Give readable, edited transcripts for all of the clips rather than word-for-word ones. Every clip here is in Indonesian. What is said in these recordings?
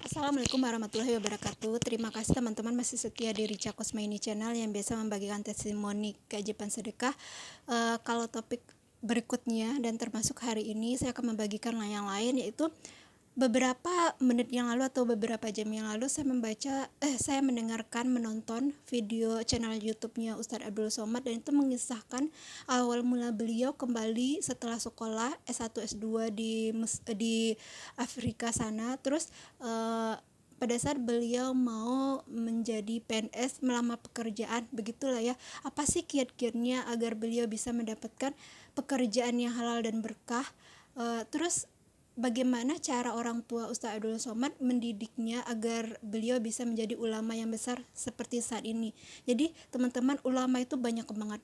Assalamualaikum warahmatullahi wabarakatuh. Terima kasih teman-teman masih setia di Rica Kusmaini Channel yang biasa membagikan testimoni keajaiban sedekah. Kalau topik berikutnya dan termasuk hari ini saya akan membagikan yang lain, yaitu beberapa menit yang lalu atau beberapa jam yang lalu saya menonton video channel YouTube-nya Ustadz Abdul Somad, dan itu mengisahkan awal mula beliau kembali setelah sekolah S1 S2 di Afrika sana. Terus pada saat beliau mau menjadi PNS, melamar pekerjaan, begitulah ya. Apa sih kiat-kiatnya agar beliau bisa mendapatkan pekerjaan yang halal dan berkah? Terus bagaimana cara orang tua Ustadz Abdul Somad mendidiknya agar beliau bisa menjadi ulama yang besar seperti saat ini. Jadi teman-teman, ulama itu banyak banget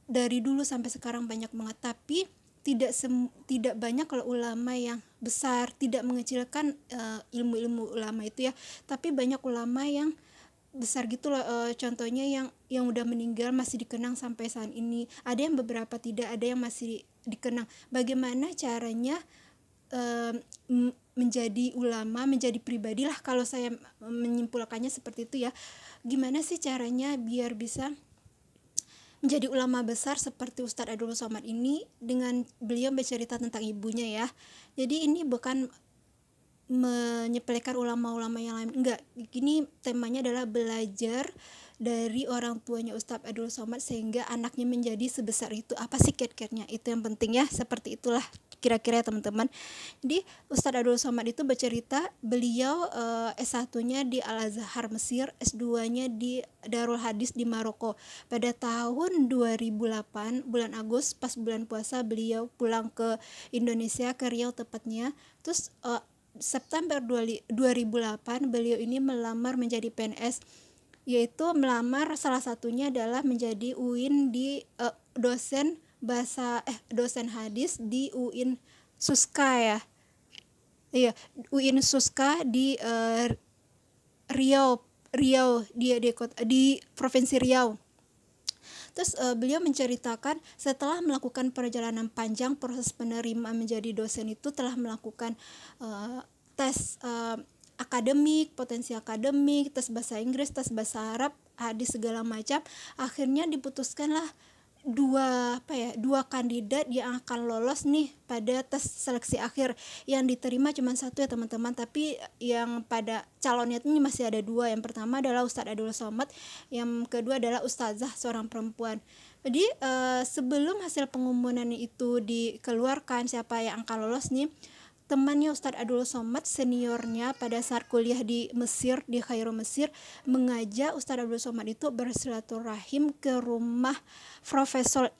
dari dulu sampai sekarang, banyak banget. Tapi tidak banyak kalau ulama yang besar, tidak mengecilkan ilmu-ilmu ulama itu ya, tapi banyak ulama yang besar gitu loh. Contohnya yang udah meninggal masih dikenang sampai saat ini, ada yang beberapa tidak, ada yang masih dikenang. Bagaimana caranya menjadi ulama, menjadi pribadi lah, kalau saya menyimpulkannya seperti itu ya. Gimana sih caranya biar bisa menjadi ulama besar seperti Ustadz Abdul Somad ini, dengan beliau bercerita tentang ibunya ya. Jadi ini bukan menyepelekan ulama-ulama yang lain, enggak. Ini temanya adalah belajar dari orang tuanya Ustadz Abdul Somad sehingga anaknya menjadi sebesar itu. Apa sih kiat-kiatnya? Itu yang penting ya, seperti itulah kira-kira ya teman-teman. Jadi Ustadz Abdul Somad itu bercerita beliau S1-nya di Al-Azhar Mesir, S2-nya di Darul Hadis di Maroko. Pada tahun 2008 bulan Agustus, pas bulan puasa, beliau pulang ke Indonesia, ke Riau tepatnya. Terus September 2008 beliau ini melamar menjadi PNS, yaitu melamar salah satunya adalah menjadi UIN di dosen hadis di UIN Suska ya. Iya, UIN Suska di Riau di Provinsi Riau. Terus beliau menceritakan setelah melakukan perjalanan panjang, proses penerimaan menjadi dosen itu telah melakukan tes akademik, potensi akademik, tes bahasa Inggris, tes bahasa Arab, hadis segala macam. Akhirnya diputuskanlah dua kandidat yang akan lolos nih pada tes seleksi akhir. Yang diterima cuma satu ya teman-teman, tapi yang pada calonnya ini masih ada dua. Yang pertama adalah Ustadz Abdul Somad, yang kedua adalah Ustazah, seorang perempuan. Jadi sebelum hasil pengumuman itu dikeluarkan siapa yang akan lolos nih, temannya Ustadz Abdul Somad, seniornya pada saat kuliah di Mesir, di Kairo Mesir, mengajak Ustadz Abdul Somad itu bersilaturahim ke rumah Profesor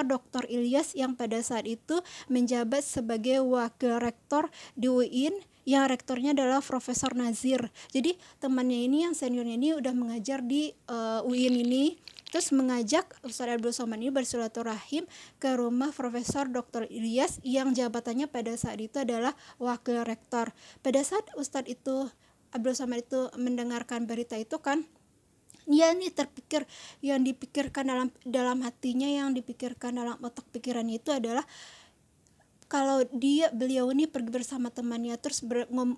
Dr. Ilyas yang pada saat itu menjabat sebagai wakil rektor di UIN, yang rektornya adalah Profesor Nazir. Jadi temannya ini, yang seniornya ini, udah mengajar di UIN ini. Terus mengajak Ustadz Abdul Somad ini bersilaturahim ke rumah Profesor Dr. Ilyas yang jabatannya pada saat itu adalah wakil rektor. Pada saat Ustadz itu, Abdul Somad itu, mendengarkan berita itu kan, dia nih terpikir, yang dipikirkan dalam hatinya, yang dipikirkan dalam otak pikirannya itu adalah kalau beliau ini pergi bersama temannya, terus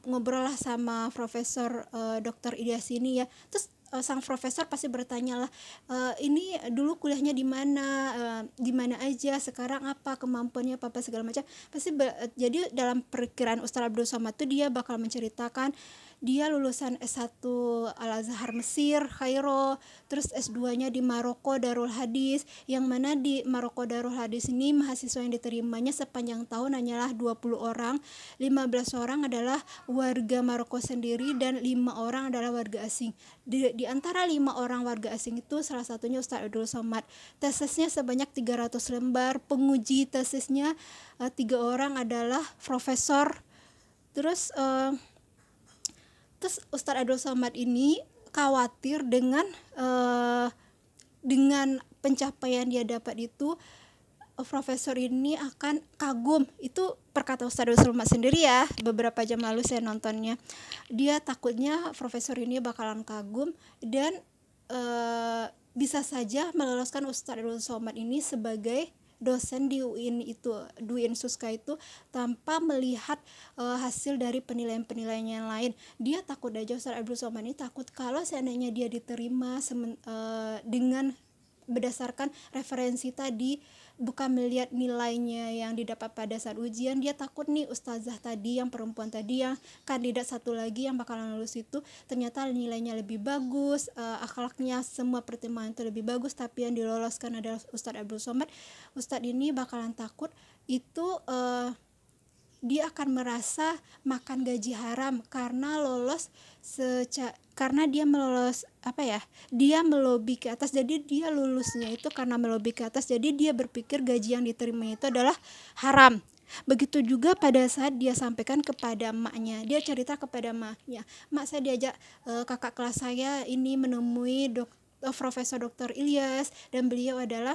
ngobrol lah sama Profesor Dr. Ilyas ini ya. Terus sang profesor pasti bertanya lah, ini dulu kuliahnya di mana aja, sekarang apa kemampuannya, apa segala macam. Jadi dalam perkiraan Ustadz Abdul Somad itu, dia bakal menceritakan dia lulusan S1 Al-Azhar Mesir, Kairo, terus S2-nya di Maroko, Darul Hadis, yang mana di Maroko Darul Hadis ini mahasiswa yang diterimanya sepanjang tahun hanyalah 20 orang, 15 orang adalah warga Maroko sendiri dan 5 orang adalah warga asing. Di antara 5 orang warga asing itu salah satunya Ustadz Abdul Somad. Tesisnya sebanyak 300 lembar, penguji tesisnya 3 orang adalah profesor. Terus Ustadz Abdul Somad ini khawatir dengan pencapaian dia dapat itu, profesor ini akan kagum. Itu perkata Ustadz Abdul Somad sendiri ya, beberapa jam lalu saya nontonnya. Dia takutnya profesor ini bakalan kagum dan bisa saja meloloskan Ustadz Abdul Somad ini sebagai dosen di UIN itu, di UIN Suska itu, tanpa melihat hasil dari penilaian-penilaian yang lain. Dia takut aja, Ustaz Abdul Somad ini takut kalau seandainya dia diterima dengan berdasarkan referensi tadi, bukan melihat nilainya yang didapat pada saat ujian. Dia takut nih ustazah tadi, yang perempuan tadi, yang kandidat satu lagi yang bakalan lulus itu ternyata nilainya lebih bagus, akhlaknya, semua pertimbangan itu lebih bagus, tapi yang diloloskan adalah Ustadz Abdul Somad. Ustadz ini bakalan takut itu dia akan merasa makan gaji haram karena karena dia melolos dia melobi ke atas, jadi dia lulusnya itu karena melobi ke atas, jadi dia berpikir gaji yang diterima itu adalah haram. Begitu juga pada saat dia sampaikan kepada emaknya, dia cerita kepada emaknya, "Mak, saya diajak kakak kelas saya ini menemui Profesor Dr. Ilyas, dan beliau adalah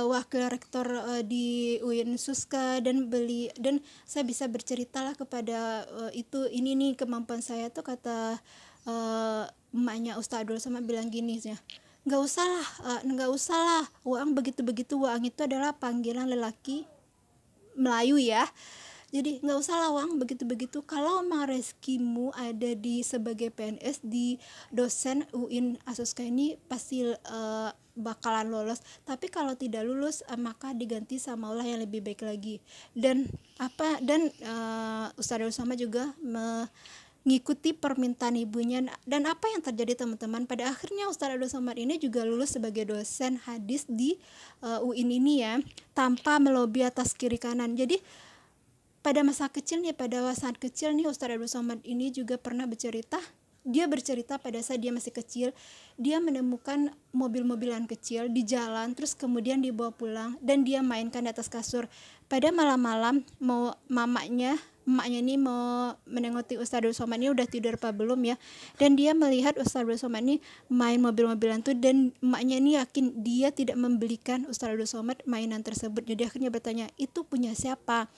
wakil rektor di UIN Suska, dan saya bisa berceritalah kepada ini nih kemampuan saya tuh," kata emaknya Ustadz Abdul Somad bilang gini ya, nggak usah lah Waang, begitu Waang itu adalah panggilan lelaki Melayu ya, jadi nggak usah lah Wang begitu, kalau emang rezekimu ada di sebagai PNS di dosen UIN Asuska ini pasti bakalan lolos, tapi kalau tidak lulus maka diganti sama Allah yang lebih baik lagi. Dan Ustadz Usama juga mengikuti permintaan ibunya, dan apa yang terjadi teman-teman, pada akhirnya Ustadz Abdul Somad ini juga lulus sebagai dosen hadis di UIN ini ya, tanpa melobi atas kiri kanan. Jadi pada saat kecil nih Ustadz Abdul Somad ini juga pernah bercerita pada saat dia masih kecil, dia menemukan mobil-mobilan kecil di jalan, terus kemudian dibawa pulang dan dia mainkan di atas kasur. Pada malam-malam emaknya ini mau menengoti Ustadz Abdul Somad ini udah tidur apa belum ya, dan dia melihat Ustadz Abdul Somad ini main mobil-mobilan tuh, dan emaknya ini yakin dia tidak membelikan Ustadz Abdul Somad mainan tersebut. Jadi akhirnya bertanya, "Itu punya siapa?"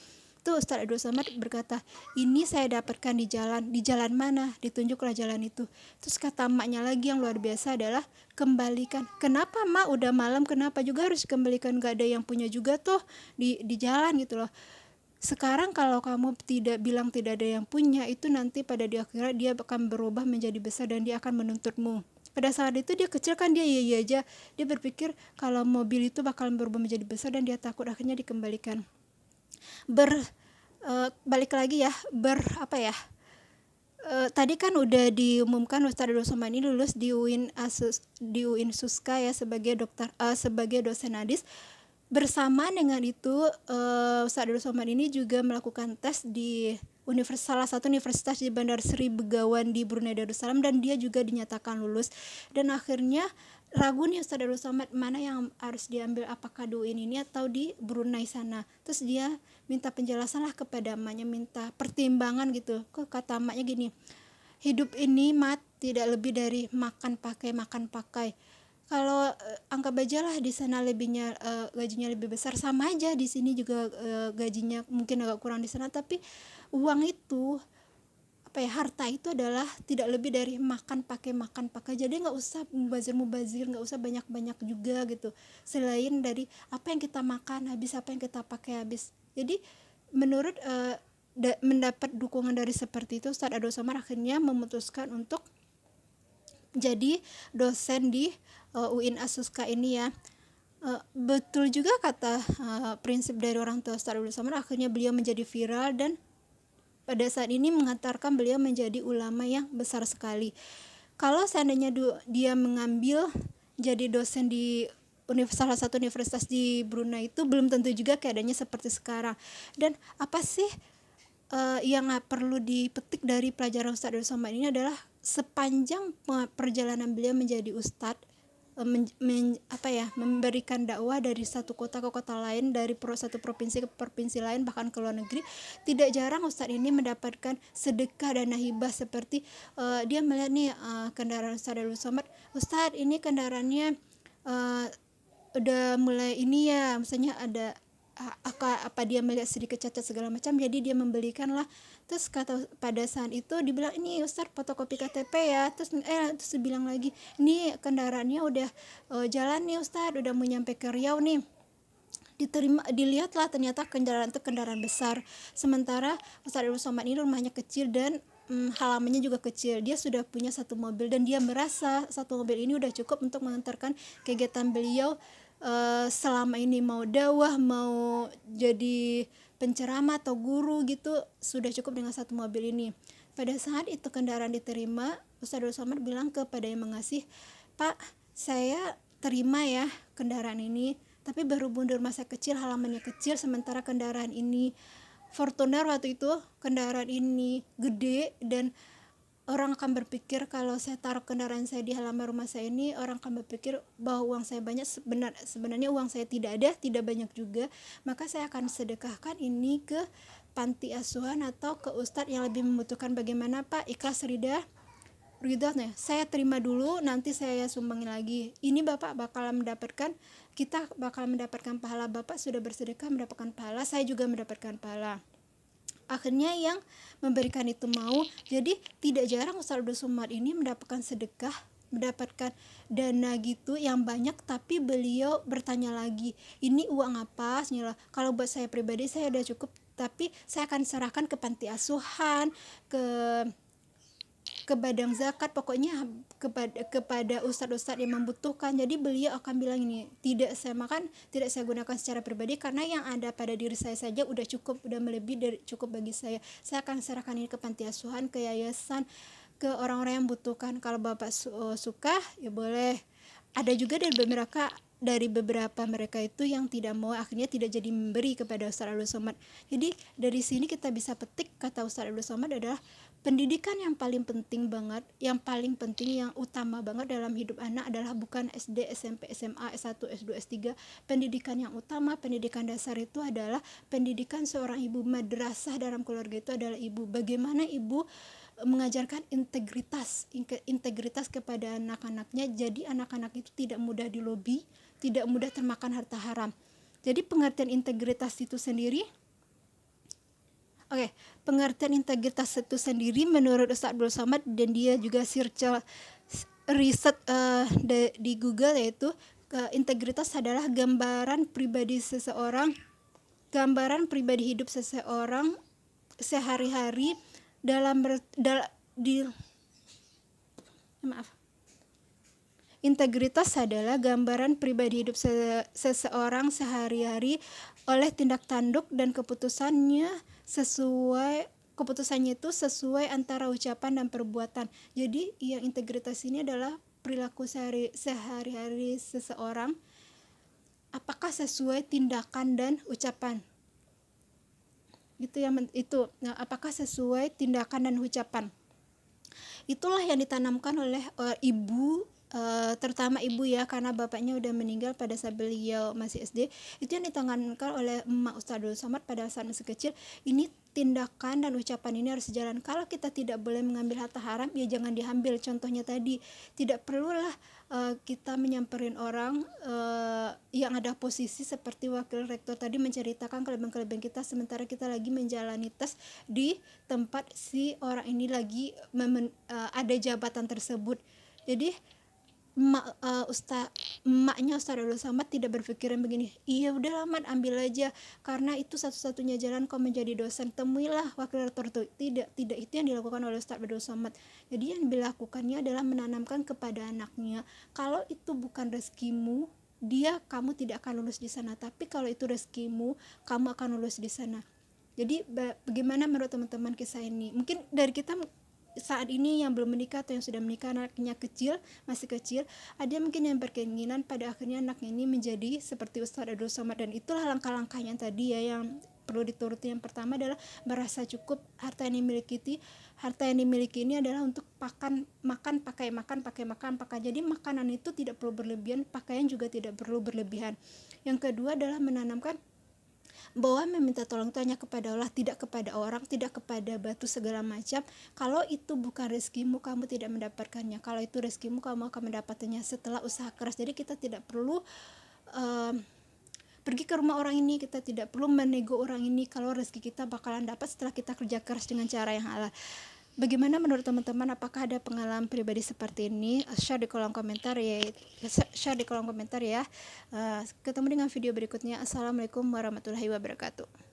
Tuh Ustadz Abdul Somad berkata, "Ini saya dapatkan di jalan." "Di jalan mana?" Ditunjuklah jalan itu. Terus kata emaknya lagi yang luar biasa adalah, "Kembalikan." "Kenapa mak, udah malam, kenapa juga harus kembalikan? Gak ada yang punya juga tuh di jalan," gitu loh. "Sekarang kalau kamu tidak bilang tidak ada yang punya, itu nanti pada di akhirat dia akan berubah menjadi besar dan dia akan menuntutmu." Pada saat itu dia kecil kan, dia iya aja, dia berpikir kalau mobil itu bakalan berubah menjadi besar dan dia takut, akhirnya dikembalikan. Balik lagi ya, tadi kan udah diumumkan Ustadz Abdul Somad ini lulus di UIN Suska ya sebagai dosen hadis. Bersamaan dengan itu Ustadz Abdul Somad ini juga melakukan tes di salah satu universitas di Bandar Seri Begawan di Brunei Darussalam, dan dia juga dinyatakan lulus. Dan akhirnya ragu nih Ustadz Abdul Somad mana yang harus diambil, apakah di UIN ini atau di Brunei sana. Terus dia minta penjelasan lah kepada emaknya, minta pertimbangan gitu. Kok kata emaknya gini, "Hidup ini tidak lebih dari makan pakai. Kalau anggap aja lah di sana gajinya lebih besar, sama aja di sini juga gajinya mungkin agak kurang di sana, tapi uang itu harta itu adalah tidak lebih dari makan pakai. Jadi nggak usah mubazir, nggak usah banyak juga gitu, selain dari apa yang kita makan habis, apa yang kita pakai habis." Jadi menurut mendapat dukungan dari seperti itu, Ustadz Abdul Somad akhirnya memutuskan untuk jadi dosen di UIN Asuska ini ya. Betul juga kata prinsip dari orang tua Ustadz Abdul Somad, akhirnya beliau menjadi viral dan pada saat ini mengantarkan beliau menjadi ulama yang besar sekali. Kalau seandainya dia mengambil jadi dosen di salah satu universitas di Brunei, itu belum tentu juga keadaannya seperti sekarang. Dan apa sih yang perlu dipetik dari pelajaran Ustadz Abdul Somad ini adalah sepanjang perjalanan beliau menjadi ustadz, memberikan dakwah dari satu kota ke kota lain, dari satu provinsi ke provinsi lain, bahkan ke luar negeri, tidak jarang Ustadz ini mendapatkan sedekah dana hibah. Seperti dia melihat nih kendaraan Ustadz Abdul Somad, "Ustadz, ini kendaraannya udah mulai ini ya," misalnya ada apa dia melihat sedikit cacat segala macam, jadi dia membelikan lah. Terus pada saat itu dibilang, "Ini Ustadz fotokopi KTP ya." Terus dibilang lagi, "Ini kendaraannya udah jalan nih Ustadz, udah mau nyampe ke Riau nih." Dilihatlah ternyata kendaraan itu kendaraan besar, sementara Ustadz Abdul Somad ini rumahnya kecil dan halamannya juga kecil. Dia sudah punya satu mobil dan dia merasa satu mobil ini udah cukup untuk mengantarkan kegiatan beliau selama ini, mau dakwah, mau jadi penceramah atau guru gitu, sudah cukup dengan satu mobil ini. Pada saat itu kendaraan diterima, Ustadz Abdul Somad bilang kepada yang mengasih, "Pak, saya terima ya kendaraan ini, tapi berhubung di rumah saya kecil, halamannya kecil, sementara kendaraan ini Fortuner waktu itu, kendaraan ini gede, dan orang akan berpikir kalau saya taruh kendaraan saya di halaman rumah saya ini, orang akan berpikir bahwa uang saya banyak. Sebenarnya uang saya tidak ada, tidak banyak juga, maka saya akan sedekahkan ini ke panti asuhan atau ke ustadz yang lebih membutuhkan. Bagaimana Pak, ikhlas ridha?" Ridhonya, "Saya terima dulu, nanti saya sumbangin lagi. Ini Bapak bakal mendapatkan, kita bakal mendapatkan pahala, Bapak sudah bersedekah mendapatkan pahala, saya juga mendapatkan pahala." Akhirnya yang memberikan itu mau. Jadi tidak jarang Ustadz Abdul Somad ini mendapatkan sedekah, mendapatkan dana gitu yang banyak, tapi beliau bertanya lagi, "Ini uang apa?" "Kalau buat saya pribadi saya udah cukup, tapi saya akan serahkan ke panti asuhan, ke badang zakat, pokoknya kepada ustadz-ustadz yang membutuhkan." Jadi beliau akan bilang ini, tidak saya gunakan secara pribadi, karena yang ada pada diri saya saja udah cukup, udah melebihi dari cukup bagi saya akan serahkan ini ke panti asuhan, ke yayasan, ke orang-orang yang membutuhkan. Kalau Bapak suka ya boleh. Ada juga dari beberapa mereka itu yang tidak mau, akhirnya tidak jadi memberi kepada Ustadz Abdul Somad. Jadi dari sini kita bisa petik, kata Ustadz Abdul Somad adalah pendidikan yang paling penting banget, yang paling penting, yang utama banget dalam hidup anak adalah bukan SD, SMP, SMA, S1, S2, S3. Pendidikan yang utama, pendidikan dasar itu adalah pendidikan seorang ibu. Madrasah dalam keluarga itu adalah ibu. Bagaimana ibu mengajarkan integritas kepada anak-anaknya, jadi anak-anak itu tidak mudah dilobi, tidak mudah termakan harta haram. Jadi pengertian integritas itu sendiri pengertian integritas itu sendiri menurut Ustadz Abdul Somad, dan dia juga search riset di Google, yaitu integritas adalah gambaran pribadi hidup seseorang sehari-hari Integritas adalah gambaran pribadi hidup seseorang sehari-hari oleh tindak tanduk dan keputusannya itu sesuai antara ucapan dan perbuatan. Jadi yang integritas ini adalah perilaku sehari-hari seseorang, apakah sesuai tindakan dan ucapan. Apakah sesuai tindakan dan ucapan. Itulah yang ditanamkan oleh ibu, terutama ibu ya, karena bapaknya udah meninggal pada saat beliau masih SD. Itu yang ditanamkan oleh emak Ustadz Abdul Somad pada saat masih kecil. Ini tindakan dan ucapan ini harus sejalan. Kalau kita tidak boleh mengambil harta haram, ya jangan diambil. Contohnya tadi, tidak perlulah kita menyamperin orang yang ada posisi seperti wakil rektor tadi menceritakan kelebihan-kelebihan kita, sementara kita lagi menjalani tes di tempat si orang ini lagi ada jabatan tersebut. Jadi emaknya Ustadz Abdul Somad tidak berpikiran begini, "Iya udah Mat, ambil aja karena itu satu-satunya jalan kau menjadi dosen, temuilah wakil rektor." Tidak itu yang dilakukan oleh Ustadz Abdul Somad. Jadi yang dilakukannya adalah menanamkan kepada anaknya, kalau itu bukan rezekimu, kamu tidak akan lulus di sana, tapi kalau itu rezekimu, kamu akan lulus di sana. Jadi bagaimana menurut teman-teman kisah ini? Mungkin dari kita saat ini yang belum menikah atau yang sudah menikah, anaknya masih kecil, ada mungkin yang berkeinginan pada akhirnya anaknya ini menjadi seperti Ustadz Abdul Somad, dan itulah langkah-langkahnya tadi ya yang perlu dituruti. Yang pertama adalah merasa cukup. Harta yang dimiliki ini adalah untuk makan, pakai. Jadi makanan itu tidak perlu berlebihan, pakaian juga tidak perlu berlebihan. Yang kedua adalah menanamkan bahwa meminta tolong itu hanya kepada Allah, tidak kepada orang, tidak kepada batu segala macam. Kalau itu bukan rezekimu, kamu tidak mendapatkannya. Kalau itu rezekimu, kamu akan mendapatkannya setelah usaha keras. Jadi kita tidak perlu pergi ke rumah orang ini, kita tidak perlu menego orang ini kalau rezeki kita bakalan dapat setelah kita kerja keras dengan cara yang halal. Bagaimana menurut teman-teman? Apakah ada pengalaman pribadi seperti ini? Share di kolom komentar ya. Share di kolom komentar ya. Ketemu dengan video berikutnya. Assalamualaikum warahmatullahi wabarakatuh.